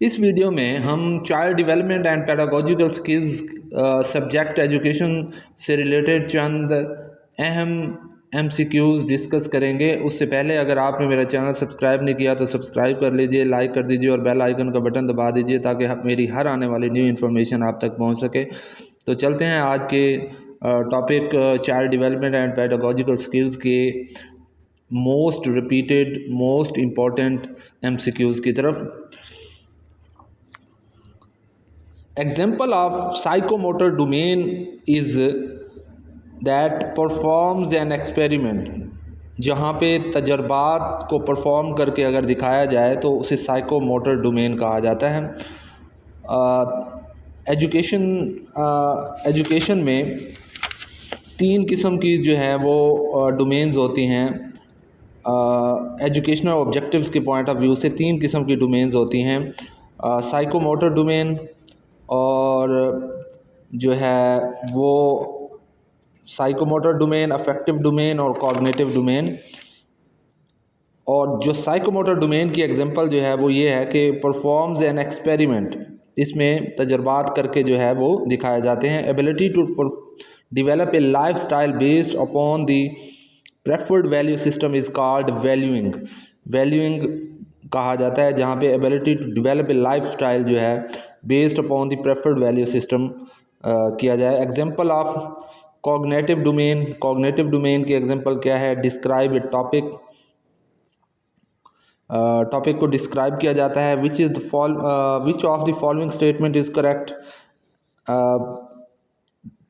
इस वीडियो में हम child development and pedagogical skills subject education से रिलेटेड चंद अहम MCQs डिस्कस करेंगे। उससे पहले अगर आपने मेरा चैनल सब्सक्राइब नहीं किया तो सब्सक्राइब कर लीजिए, लाइक कर दीजिए और बेल आइकन का बटन दबा दीजिए ताकि मेरी हर आने वाली न्यू इन्फॉर्मेशन आप तक पहुंच सके। तो चलते हैं आज के topic child development and pedagogical skills के most repeated most important MCQs की तरफ। Example of psychomotor domain is that performs an experiment। जहाँ पे तजर्बात को परफॉर्म करके अगर दिखाया जाए तो उसे साइकोमोटर डोमेन कहा जाता है। एजुकेशन में तीन किस्म की जो है वो डोमेन्स होती हैं। एजुकेशनल ऑब्जेक्टिव्स के पॉइंट ऑफ व्यू से तीन किस्म की डोमेन्स होती हैं, साइकोमोटर डोमेन और जो है वो साइकोमोटर डोमेन, अफेक्टिव डोमेन और कॉग्निटिव डोमेन। और जो साइकोमोटर डोमेन की एग्जांपल जो है वो ये है कि परफॉर्म्स एन एक्सपेरिमेंट, इसमें तजर्बात करके जो है वो दिखाए जाते हैं। Ability to develop a lifestyle based upon the preferred value system is called valuing. Valuing कहा जाता है जहाँ पे ability to develop a lifestyle जो है based upon the preferred value system किया जाए। Example of cognitive domain, cognitive domain की एग्जांपल क्या है? डिस्क्राइब ए टॉपिक, टॉपिक को डिस्क्राइब किया जाता है। Which of the following statement is correct?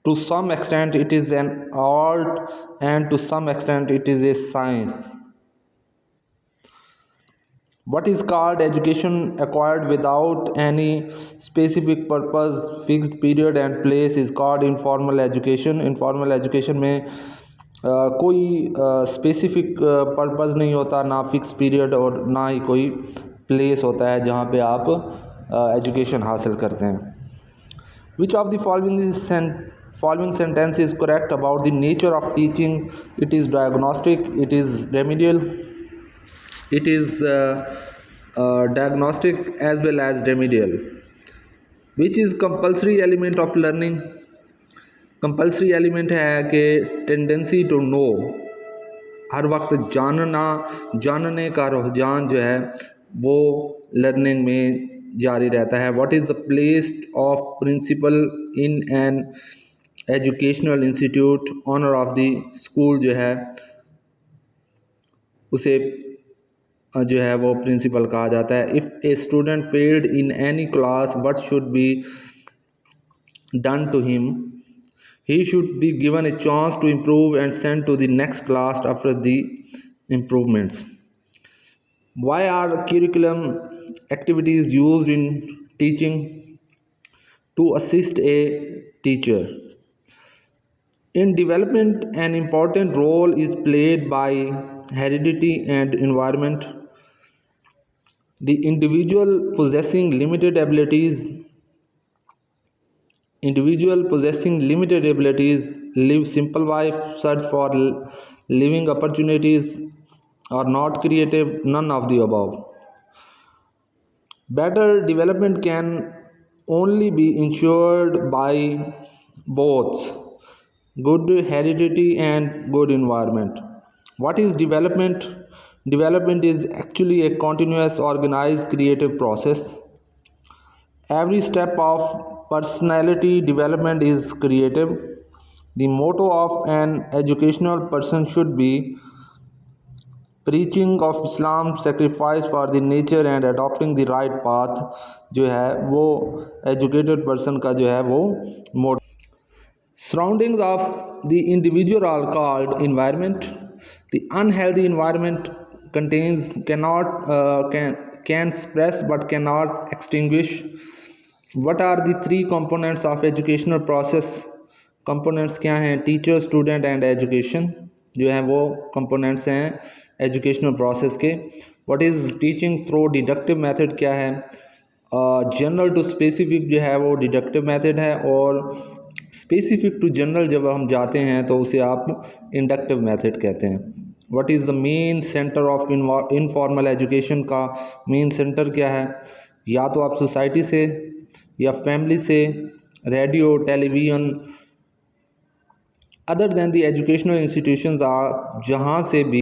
To some extent it is an art and to some extent it is a science. What is called education acquired without any specific purpose, fixed period and place is called informal education। Informal education में कोई specific purpose नहीं होता, ना fix period और ना ही कोई place होता है जहाँ पे आप एजुकेशन हासिल करते हैं। Which of the following sentence is correct about the nature of teaching? It is diagnostic, it is remedial, it is diagnostic as well as remedial। Which is compulsory element of learning? Compulsory element है कि tendency to know, हर वक्त जानने का रुझान जो है वो learning में जारी रहता है। What is the place of principal in an educational institute? Honour of the school जो है उसे जो है वो प्रिंसिपल कहा जाता है। If a student failed in any class what should be done to him? He should be given a chance to improve and sent to the next class after the improvements। Why are curriculum activities used in teaching? To assist a teacher। In development, an important role is played by heredity and environment। The individual possessing limited abilities live simple life, search for living opportunities, are not creative, none of the above। Better development can only be ensured by both good heredity and good environment। What is development? Development is actually a continuous, organized, creative process। Every step of personality development is creative। The motto of an educational person should be preaching of Islam, sacrifice for the nature and adopting the right path। जो है वो educated person का जो है वो motto। Surroundings of the individual are called environment। The unhealthy environment can suppress but cannot extinguish। What are the three components of educational process? Components क्या हैं? Teacher, student and education जो हैं वो components हैं एजुकेशनल प्रोसेस के। What is teaching through deductive method क्या है? General to specific जो है वो डिडक्टिव मेथड है और स्पेसिफिक टू जनरल जब हम जाते हैं तो उसे आप इंडक्टिव मेथड कहते हैं। What is the main centre of informal education का मेन सेंटर क्या है? या तो आप सोसाइटी से या फैमिली से, radio, television, other than the educational institutions, आप जहाँ से भी